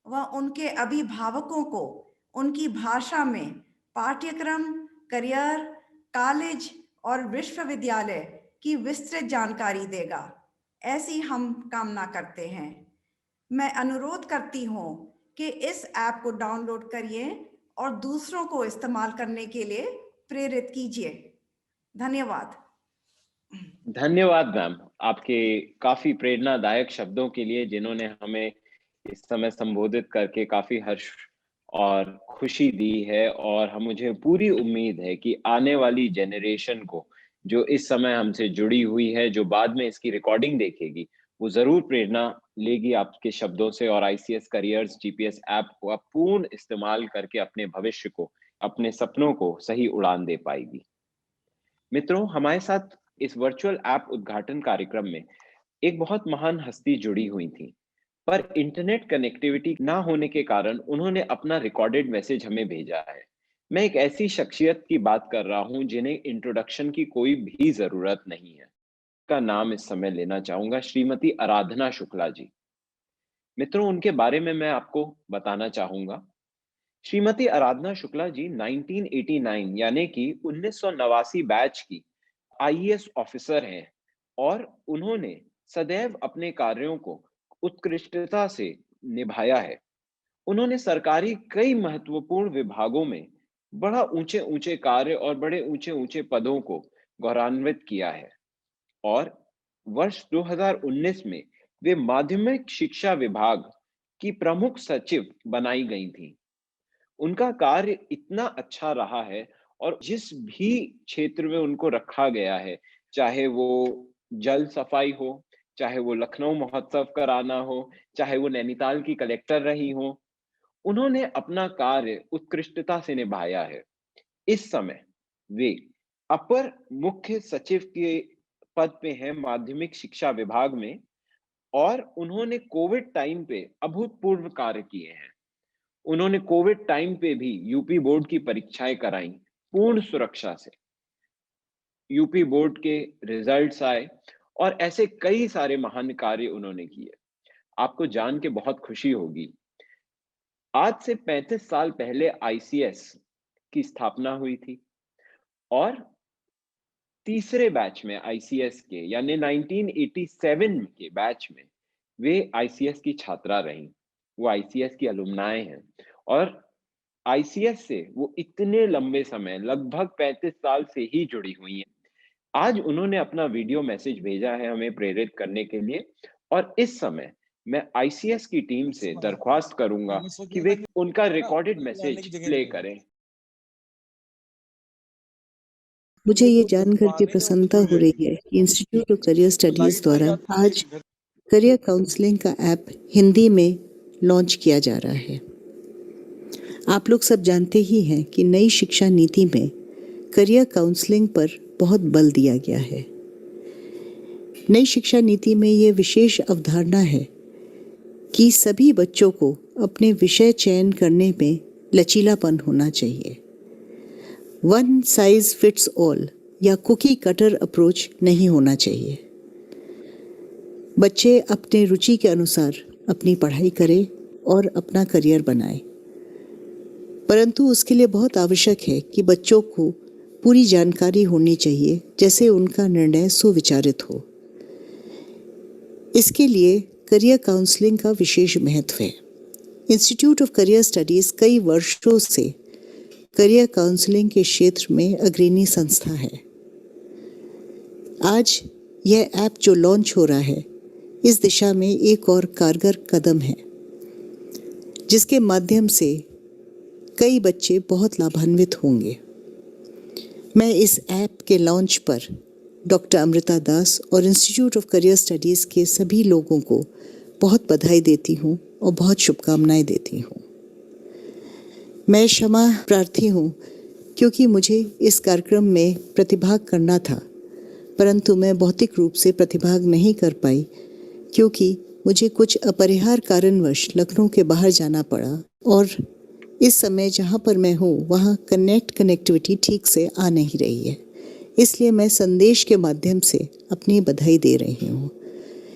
व उनके अभिभावकों को उनकी भाषा में पाठ्यक्रम, करियर, कॉलेज और विश्वविद्यालय की विस्तृत जानकारी देगा, ऐसी हम कामना करते हैं। मैं अनुरोध करती हूँ कि इस ऐप को डाउनलोड करिए और दूसरों को इस्तेमाल करने के लिए प्रेरित कीजिए। धन्यवाद। धन्यवाद मैम, आपके काफी प्रेरणादायक शब्दों के लिए, जिन्होंने हमें इस समय संबोधित करके काफी हर्ष और खुशी दी है। और मुझे पूरी उम्मीद है कि आने वाली जेनरेशन को, जो इस समय हमसे जुड़ी हुई है, जो बाद में इसकी रिकॉर्डिंग देखेगी, वो जरूर प्रेरणा लेगी आपके शब्दों से और ICS करियर्स GPS ऐप को पूर्ण इस्तेमाल करके अपने भविष्य को, अपने सपनों को सही उड़ान दे पाएगी। मित्रों, हमारे साथ इस वर्चुअल ऐप उद्घाटन कार्यक्रम में एक बहुत महान हस्ती जुड़ी हुई थी, पर इंटरनेट कनेक्टिविटी ना होने के कारण उन्होंने अपना रिकॉर्डेड मैसेज हमें भेजा है। मैं एक ऐसी शख्सियत की बात कर रहा हूं जिन्हें इंट्रोडक्शन की कोई भी जरूरत नहीं है। का नाम इस समय लेना चाहूंगा, श्रीमती आराधना शुक्ला जी। मित्रों, उनके बारे में मैं आपको बताना चाहूंगा। श्रीमती आराधना शुक्ला जी 1989 यानी कि 1989 बैच की IAS ऑफिसर हैं और उन्होंने सदैव अपने कार्यों को उत्कृष्टता से निभाया है। उन्होंने सरकारी कई महत्वपूर्ण विभागों में बड़ा ऊंचे ऊंचे कार्य और बड़े ऊंचे ऊंचे पदों को गौरवान्वित किया है और वर्ष 2019 में वे माध्यमिक शिक्षा विभाग की प्रमुख सचिव बनाई गई थी। उनका कार्य इतना अच्छा रहा है और जिस भी क्षेत्र में उनको रखा गया है, चाहे वो जल सफाई हो, चाहे वो लखनऊ महोत्सव कराना हो, चाहे वो नैनीताल की कलेक्टर रही हो, उन्होंने अपना कार्य उत्कृष्टता से निभाया है। इस समय वे अपर मुख्य सचिव के पद पे हैं माध्यमिक शिक्षा विभाग में और उन्होंने कोविड टाइम पे अभूतपूर्व कार्य किए हैं। उन्होंने कोविड टाइम पे भी यूपी बोर्ड की परीक्षाएं कराई पूर्ण सुरक्षा से। यूपी बोर्ड के रिजल्ट्स आए और ऐसे कई सारे महान कार्य उन्होंने किए। आपको जान के बहुत खुशी होगी, आज से 35 साल पहले ICS की स्थापना हुई थी और तीसरे बैच में ICS के यानी 1987 के बैच में वे ICS की छात्रा रहीं। वो ICS की अलुमनाई हैं और आईसीएस से वो इतने लंबे समय लगभग 35 साल से ही जुड़ी हुई हैं। आज उन्होंने अपना वीडियो मैसेज भेजा है हमें प्रेरित करने के लिए, और इस समय मैं आईसीएस की टीम से दरख्वास्त करूंगा कि वे उनका रिकॉर्डेड मैसेज प्ले करें। मुझे ये जानकर के प्रसन्नता हो रही है कि इंस्टीट्यूट ऑफ करियर स्टडीज द्वारा आज करियर काउंसलिंग का ऐप हिंदी में लॉन्च किया जा रहा है। आप लोग सब जानते ही हैं कि नई शिक्षा नीति में करियर काउंसलिंग पर बहुत बल दिया गया है। नई शिक्षा नीति में ये विशेष अवधारणा है कि सभी बच्चों को अपने विषय चयन करने में लचीलापन होना चाहिए। वन साइज फिट्स ऑल या कुकी कटर अप्रोच नहीं होना चाहिए। बच्चे अपने रुचि के अनुसार अपनी पढ़ाई करें और अपना करियर बनाएं, परंतु उसके लिए बहुत आवश्यक है कि बच्चों को पूरी जानकारी होनी चाहिए, जैसे उनका निर्णय सुविचारित हो। इसके लिए करियर काउंसलिंग का विशेष महत्व है। इंस्टीट्यूट ऑफ करियर स्टडीज कई वर्षों से करियर काउंसलिंग के क्षेत्र में अग्रणी संस्था है। आज यह ऐप जो लॉन्च हो रहा है, इस दिशा में एक और कारगर कदम है, जिसके माध्यम से कई बच्चे बहुत लाभान्वित होंगे। मैं इस ऐप के लॉन्च पर डॉक्टर अमृता दास और इंस्टीट्यूट ऑफ करियर स्टडीज़ के सभी लोगों को बहुत बधाई देती हूँ और बहुत शुभकामनाएं देती हूँ। मैं क्षमा प्रार्थी हूँ क्योंकि मुझे इस कार्यक्रम में प्रतिभाग करना था, परंतु मैं भौतिक रूप से प्रतिभाग नहीं कर पाई क्योंकि मुझे कुछ अपरिहार्य कारणवश लखनऊ के बाहर जाना पड़ा, और इस समय जहाँ पर मैं हूँ वहाँ कनेक्टिविटी ठीक से आ नहीं रही है। इसलिए मैं संदेश के माध्यम से अपनी बधाई दे रही हूँ।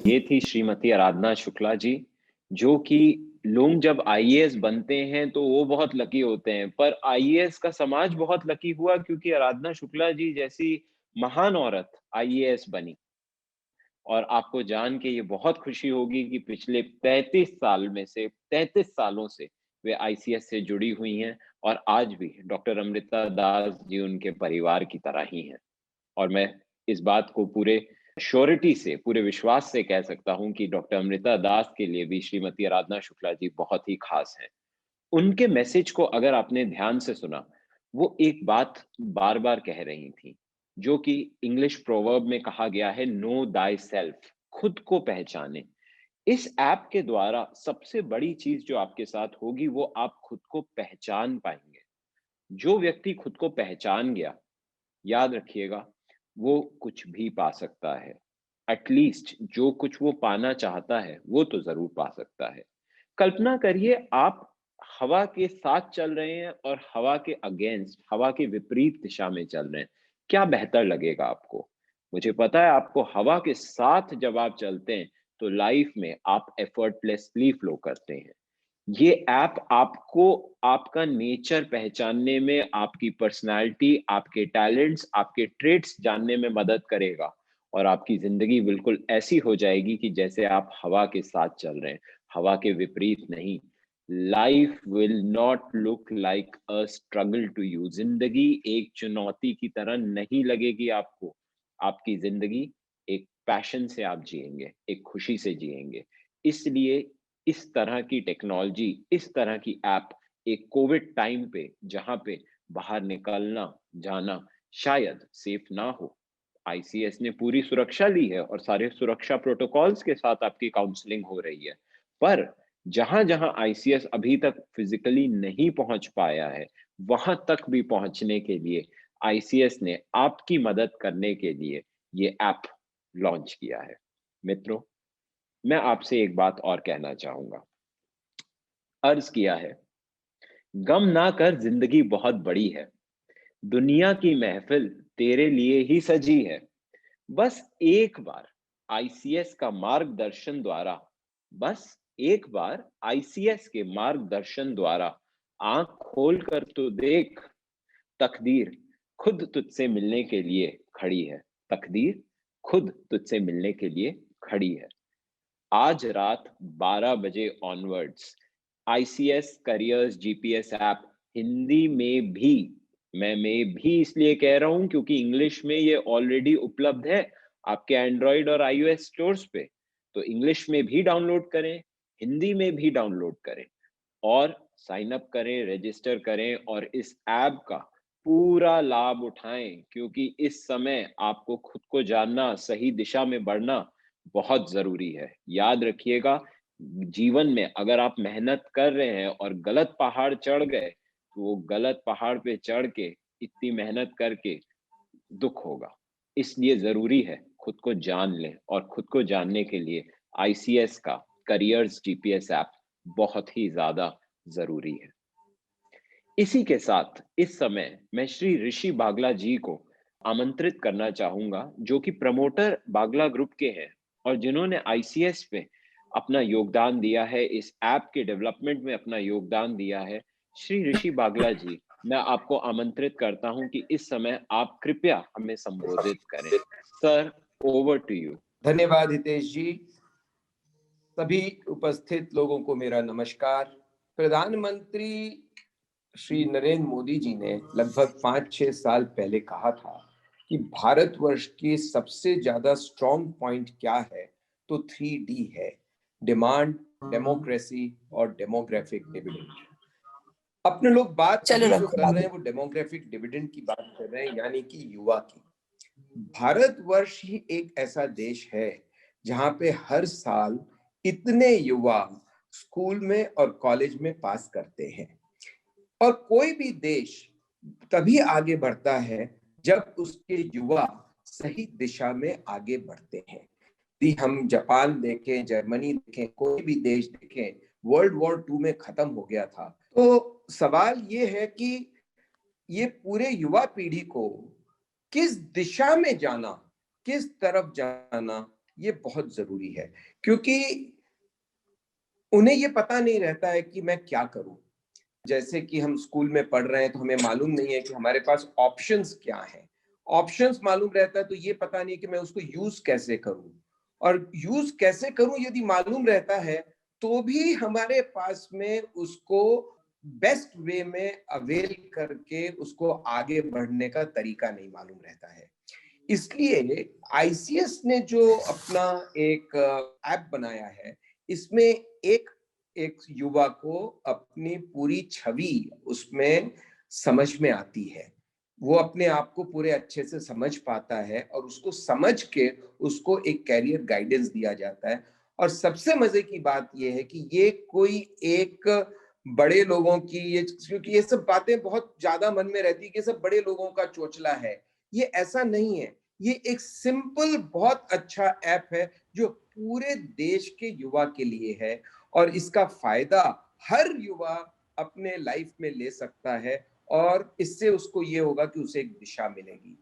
ये थी श्रीमती आराधना शुक्ला जी, जो कि लोग जब आईएएस बनते हैं तो वो बहुत लकी होते हैं, पर आईएएस का समाज बहुत लकी हुआ क्योंकि आराधना शुक्ला जी जैसी महान औरत आईएएस बनी। और आपको जान के ये बहुत खुशी होगी कि पिछले 35 साल में से 33 सालों से वे आईसीएस से जुड़ी हुई हैं, और आज भी डॉक्टर अमृता दास जी उनके परिवार की तरह ही हैं। और मैं इस बात को पूरे श्योरिटी से, पूरे विश्वास से कह सकता हूं कि डॉक्टर अमृता दास के लिए भी श्रीमती आराधना शुक्ला जी बहुत ही खास हैं। उनके मैसेज को अगर आपने ध्यान से सुना, वो एक बात बार बार कह रही थी, जो कि इंग्लिश प्रोवर्ब में कहा गया है, नो दाई सेल्फ, खुद को पहचाने। इस ऐप के द्वारा सबसे बड़ी चीज जो आपके साथ होगी, वो आप खुद को पहचान पाएंगे। जो व्यक्ति खुद को पहचान गया, याद रखिएगा, वो कुछ भी पा सकता है। एटलीस्ट जो कुछ वो पाना चाहता है वो तो जरूर पा सकता है। कल्पना करिए आप हवा के साथ चल रहे हैं और हवा के अगेंस्ट, हवा के विपरीत दिशा में चल रहे हैं। क्या बेहतर लगेगा आपको? मुझे पता है आपको हवा के साथ जब आप चलते हैं तो लाइफ में आप एफर्टलेसली फ्लो करते हैं। ये ऐप आपको आपका नेचर पहचानने में, आपकी पर्सनालिटी, आपके टैलेंट्स, आपके ट्रेड्स जानने में मदद करेगा, और आपकी जिंदगी बिल्कुल ऐसी हो जाएगी कि जैसे आप हवा के साथ चल रहे हैं, हवा के विपरीत नहीं। Life will not look like a struggle to you. जिंदगी एक चुनौती की तरह नहीं लगेगी आपको। आपकी जिंदगी एक पैशन से आप जिएंगे, एक खुशी से जिएंगे। इसलिए इस तरह की टेक्नोलॉजी, इस तरह की ऐप एक कोविड टाइम पे, जहां पे बाहर निकलना जाना शायद सेफ ना हो, आईसीएस ने पूरी सुरक्षा ली है और सारे सुरक्षा प्रोटोकॉल्स के साथ आपकी काउंसलिंग हो रही है। पर जहां जहां आईसीएस अभी तक फिजिकली नहीं पहुंच पाया है, वहां तक भी पहुंचने के लिए आईसीएस ने आपकी मदद करने के लिए ये ऐप लॉन्च किया है। मित्रों, मैं आपसे एक बात और कहना चाहूंगा। अर्ज किया है, गम ना कर, जिंदगी बहुत बड़ी है, दुनिया की महफिल तेरे लिए ही सजी है। बस एक बार आईसीएस का मार्गदर्शन द्वारा, बस एक बार आईसीएस के मार्गदर्शन द्वारा आंख खोल कर तो देख, तकदीर खुद तुझसे मिलने के लिए खड़ी है। तकदीर खुद तुझसे मिलने के लिए खड़ी है। आज रात 12 बजे onwards ICS careers GPS app Hindi में भी, मैं भी इसलिए कह रहा हूं क्योंकि इंग्लिश में ये ऑलरेडी उपलब्ध है आपके एंड्रॉइड और आईओएस स्टोर्स पे। तो इंग्लिश में भी डाउनलोड करें, हिंदी में भी डाउनलोड करें और साइन अप करें, रजिस्टर करें और इस ऐप का पूरा लाभ उठाएं, क्योंकि इस समय आपको खुद को जानना, सही दिशा में बढ़ना बहुत जरूरी है। याद रखिएगा, जीवन में अगर आप मेहनत कर रहे हैं और गलत पहाड़ चढ़ गए, तो वो गलत पहाड़ पे चढ़ के इतनी मेहनत करके दुख होगा। इसलिए जरूरी है खुद को जान लें, और खुद को जानने के लिए आईसीएस का करियर्स जीपीएस ऐप बहुत ही ज्यादा जरूरी है। इसी के साथ इस समय मैं श्री ऋषि बागला जी को आमंत्रित करना चाहूंगा, जो कि प्रमोटर बागला ग्रुप के हैं और जिन्होंने आईसीएस पे अपना योगदान दिया है, इस ऐप के डेवलपमेंट में अपना योगदान दिया है। श्री ऋषि बागला जी, मैं आपको आमंत्रित करता हूं कि इस समय आप कृपया हमें संबोधित करें। Sir, over to you. धन्यवाद हितेश जी। सभी उपस्थित लोगों को मेरा नमस्कार। प्रधानमंत्री श्री नरेंद्र मोदी जी ने लगभग 5-6 साल पहले कहा था कि भारतवर्ष की सबसे ज्यादा स्ट्रॉन्ग पॉइंट क्या है, तो 3D है, डिमांड, डेमोक्रेसी और डेमोग्राफिक डिविडेंड। अपने लोग बात जो कर रहे हैं वो डेमोग्राफिक डिविडेंड की बात कर रहे हैं, यानी कि युवा की। भारतवर्ष ही एक ऐसा देश है जहां पे हर साल इतने युवा स्कूल में और कॉलेज में पास करते हैं, और कोई भी देश तभी आगे बढ़ता है जब उसके युवा सही दिशा में आगे बढ़ते हैं। यदि हम जापान देखें, जर्मनी देखें, कोई भी देश देखें, वर्ल्ड वॉर 2 में खत्म हो गया था। तो सवाल ये है कि ये पूरे युवा पीढ़ी को किस दिशा में जाना, किस तरफ जाना, ये बहुत जरूरी है, क्योंकि उन्हें ये पता नहीं रहता है कि मैं क्या करूं। जैसे कि हम स्कूल में पढ़ रहे हैं तो हमें मालूम नहीं है कि हमारे पास ऑप्शंस क्या हैं। ऑप्शंस मालूम रहता है तो ये पता नहीं कि मैं उसको यूज कैसे करूं, और यूज कैसे करूं यदि मालूम रहता है तो भी हमारे पास में उसको बेस्ट वे में अवेल करके उसको आगे बढ़ने का तरीका नहीं मालूम रहता है। इसलिए आईसीएस ने जो अपना एक ऐप बनाया है, इसमें एक युवा को अपनी पूरी छवि उसमें समझ में आती है। वो अपने आप को पूरे अच्छे से समझ पाता है और उसको समझ के उसको एक कैरियर गाइडेंस दिया जाता है। और सबसे मजे की बात यह है कि ये कोई एक बड़े लोगों की, ये क्योंकि ये सब बातें बहुत ज्यादा मन में रहती है कि सब बड़े लोगों का चोचला है, ये ऐसा नहीं है। ये एक सिंपल बहुत अच्छा ऐप है जो पूरे देश के युवा के लिए है, और इसका फायदा हर युवा अपने लाइफ में ले सकता है, और इससे उसको ये होगा कि उसे एक दिशा मिलेगी।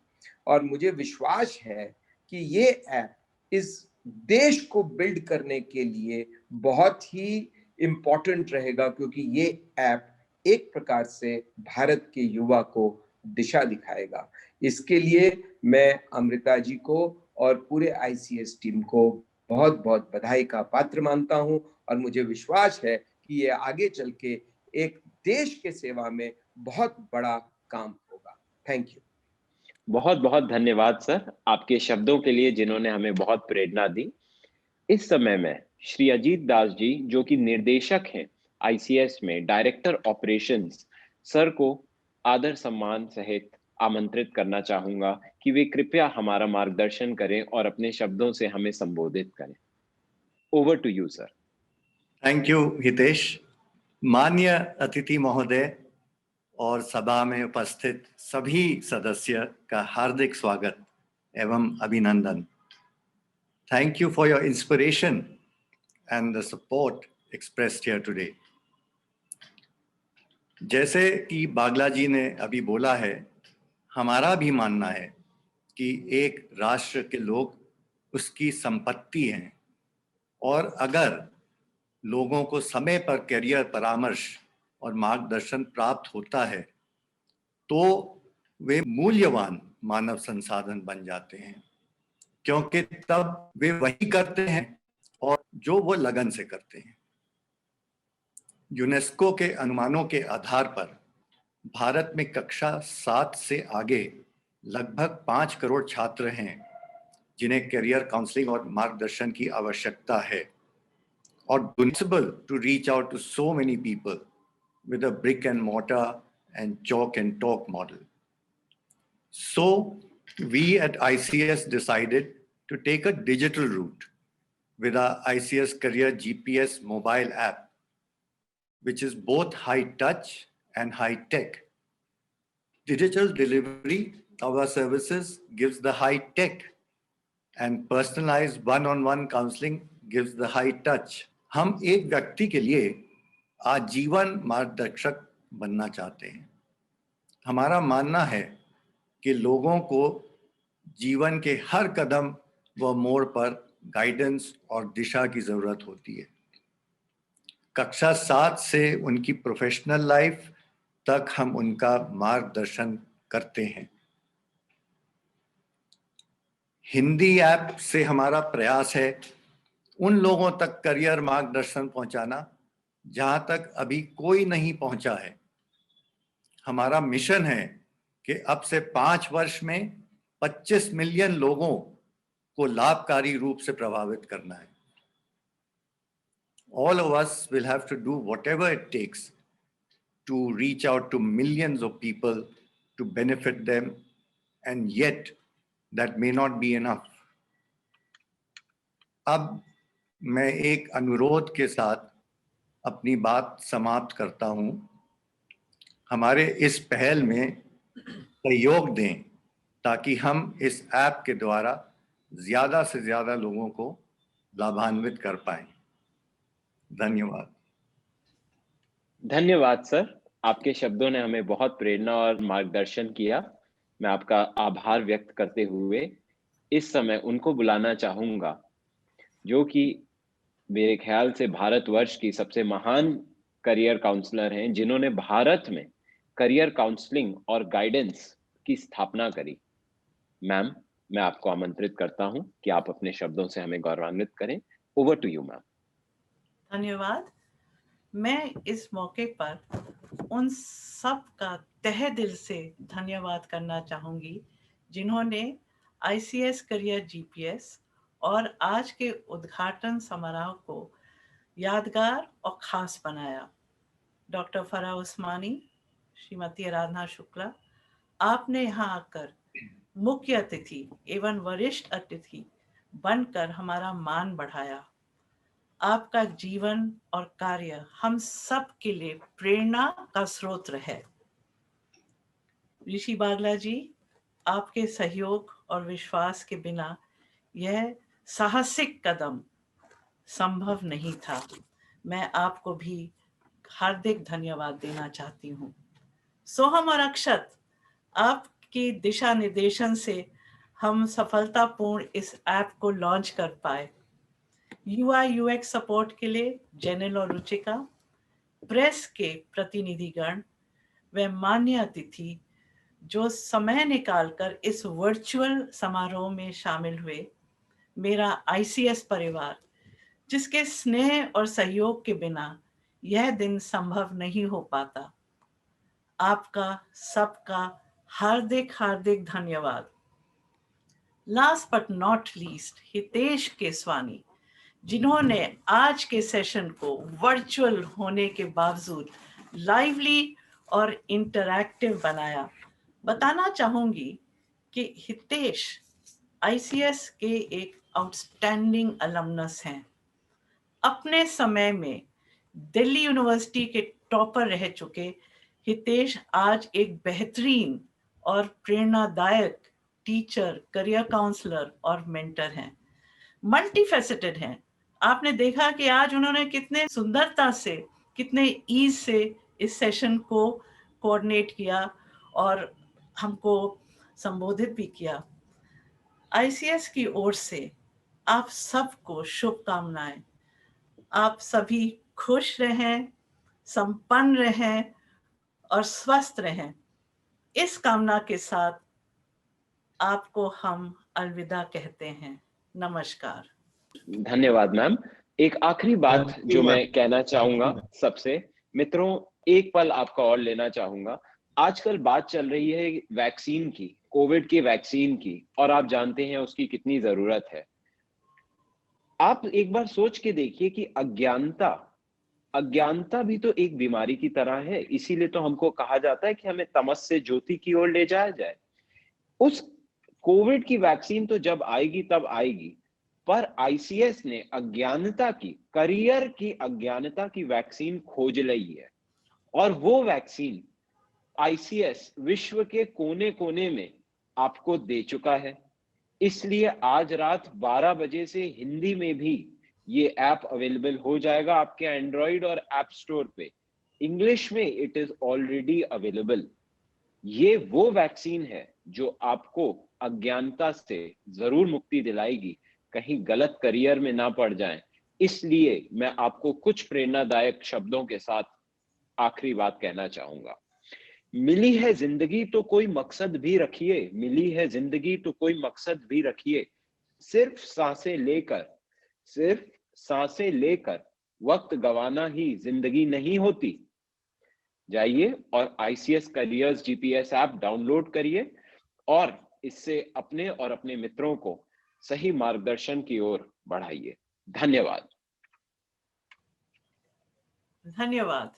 और मुझे विश्वास है कि ये ऐप इस देश को बिल्ड करने के लिए बहुत ही इम्पोर्टेंट रहेगा, क्योंकि ये ऐप एक प्रकार से भारत के युवा को दिशा दिखाएगा। इसके लिए मैं अमृता जी को और पूरे आईसीएस टीम को बहुत बहुत बधाई का पात्र मानता हूं, और मुझे विश्वास है कि ये आगे चल के एक देश के सेवा में बहुत बड़ा काम होगा। Thank you. बहुत बहुत धन्यवाद सर, आपके शब्दों के लिए जिन्होंने हमें बहुत प्रेरणा दी। इस समय में श्री अजीत दास जी, जो कि निर्देशक हैं आईसीएस में, डायरेक्टर ऑपरेशंस, सर को आदर सम्मान सहित आमंत्रित करना चाहूंगा कि वे कृपया हमारा मार्गदर्शन करें और अपने शब्दों से हमें संबोधित करें। Over to you sir. Thank you Hitesh. माननीय अतिथि महोदय और सभा में उपस्थित सभी सदस्य का हार्दिक स्वागत एवं अभिनंदन। Thank you for your inspiration and the support expressed here today. जैसे कि बागला जी ने अभी बोला है, हमारा भी मानना है कि एक राष्ट्र के लोग उसकी संपत्ति हैं, और अगर लोगों को समय पर करियर परामर्श और मार्गदर्शन प्राप्त होता है तो वे मूल्यवान मानव संसाधन बन जाते हैं, क्योंकि तब वे वही करते हैं और जो वो लगन से करते हैं। यूनेस्को के अनुमानों के आधार पर भारत में कक्षा 7 से आगे लगभग 5 करोड़ छात्र हैं जिन्हें करियर काउंसलिंग और मार्गदर्शन की आवश्यकता है, और possible to reach out to so many people with a brick and mortar and chalk and talk model. So we at ICS decided to take a digital route with our ICS Career GPS mobile app, which is both high touch and high tech. Digital delivery of our services gives the high tech, and personalized one-on-one counseling gives the high touch. हम एक व्यक्ति के लिए आजीवन मार्गदर्शक बनना चाहते हैं। हमारा मानना है कि लोगों को जीवन के हर कदम व मोड़ पर गाइडेंस और दिशा की जरूरत होती है। कक्षा 7 से उनकी प्रोफेशनल लाइफ तक हम उनका मार्गदर्शन करते हैं। हिंदी ऐप से हमारा प्रयास है उन लोगों तक करियर मार्गदर्शन पहुंचाना जहां तक अभी कोई नहीं पहुंचा है। हमारा मिशन है कि अब से 5 वर्ष में 25 मिलियन लोगों को लाभकारी रूप से प्रभावित करना है। All of us will have to do whatever it takes to reach out to millions of people to benefit them, and yet that may not be enough. अब मैं एक अनुरोध के साथ अपनी बात समाप्त करता हूं। हमारे इस पहल में सहयोग दें ताकि हम इस ऐप के द्वारा ज्यादा से ज्यादा लोगों को लाभान्वित कर पाएं। धन्यवाद। धन्यवाद सर, आपके शब्दों ने हमें बहुत प्रेरणा और मार्गदर्शन किया। मैं आपका आभार व्यक्त करते हुए इस समय उनको बुलाना चाहूंगा जो कि मेरे ख्याल से भारतवर्ष की सबसे महान करियर काउंसलर हैं, जिन्होंने भारत में करियर काउंसलिंग और गाइडेंस की स्थापना करी। मैम, मैं आपको आमंत्रित करता हूं कि आप अपने शब्दों से हमें गौरवान्वित करें। Over to you ma'am. धन्यवाद। मैं इस मौके पर उन सब का तहे दिल से धन्यवाद करना चाहूंगी जिन्होंने ICS करियर GPS और आज के उद्घाटन समारोह को यादगार और खास बनाया। डॉक्टर फराह उस्मानी, श्रीमती आराधना शुक्ला, आपने यहाँ आकर मुख्य अतिथि एवं वरिष्ठ अतिथि बनकर हमारा मान बढ़ाया। आपका जीवन और कार्य हम सब के लिए प्रेरणा का स्रोत रहे। ऋषि बागला जी, आपके सहयोग और विश्वास के बिना यह साहसिक कदम संभव नहीं था। मैं आपको भी हार्दिक धन्यवाद देना चाहती हूँ। सोहम और अक्षत, आपकी दिशा निर्देशन से हम सफलतापूर्ण इस ऐप को लॉन्च कर पाए। UI UX सपोर्ट के लिए जेनिल और रुचिका, प्रेस के प्रतिनिधिगण व मान्य अतिथि जो समय निकालकर इस वर्चुअल समारोह में शामिल हुए, मेरा ICS परिवार जिसके स्नेह और सहयोग के बिना यह दिन संभव नहीं हो पाता, आपका सबका हार्दिक हार्दिक धन्यवाद। Last but not least, Hitesh Keswani, जिन्होंने आज के सेशन को वर्चुअल होने के बावजूद लाइवली और इंटरैक्टिव बनाया। बताना चाहूंगी कि हितेश ICS के एक आउटस्टैंडिंग अलमनस हैं। अपने समय में दिल्ली यूनिवर्सिटी के टॉपर रह चुके हितेश आज एक बेहतरीन और प्रेरणादायक टीचर, करियर काउंसलर और मेंटर हैं। मल्टी फैसेटेड हैं। आपने देखा कि आज उन्होंने कितने सुंदरता से, कितने ईज से इस सेशन को कोऑर्डिनेट किया और हमको संबोधित भी किया। ICS की ओर से आप सबको शुभकामनाएं। आप सभी खुश रहें, संपन्न रहें और स्वस्थ रहें। इस कामना के साथ आपको हम अलविदा कहते हैं। नमस्कार। धन्यवाद मैम। एक आखिरी बात जो मैं कहना चाहूंगा सबसे, मित्रों, एक पल आपका और लेना चाहूंगा। आजकल बात चल रही है वैक्सीन की, कोविड की वैक्सीन की, और आप जानते हैं उसकी कितनी जरूरत है। आप एक बार सोच के देखिए कि अज्ञानता भी तो एक बीमारी की तरह है। इसीलिए तो हमको कहा जाता है कि हमें तमस से ज्योति की ओर ले जाया जाए। उस कोविड की वैक्सीन तो जब आएगी तब आएगी, पर आईसीएस ने अज्ञानता की, करियर की अज्ञानता की वैक्सीन खोज ली है, और वो वैक्सीन आईसीएस विश्व के कोने कोने में आपको दे चुका है। इसलिए आज रात 12 बजे से हिंदी में भी ये ऐप अवेलेबल हो जाएगा आपके एंड्रॉइड और ऐप स्टोर पे। इंग्लिश में इट इज ऑलरेडी अवेलेबल। ये वो वैक्सीन है जो आपको अज्ञानता से जरूर मुक्ति दिलाएगी, कहीं गलत करियर में ना पड़ जाएं। इसलिए मैं आपको कुछ प्रेरणादायक शब्दों के साथ आखिरी बात कहना चाहूंगा। मिली है जिंदगी तो कोई मकसद भी रखिए, मिली है जिंदगी तो कोई मकसद भी रखिए। सिर्फ सांसें लेकर वक्त गवाना ही जिंदगी नहीं होती। जाइए और ICS careers GPS app download करिए और इससे अपने और अपने मित्रों को सही मार्गदर्शन की ओर बढ़ाइए। धन्यवाद। धन्यवाद।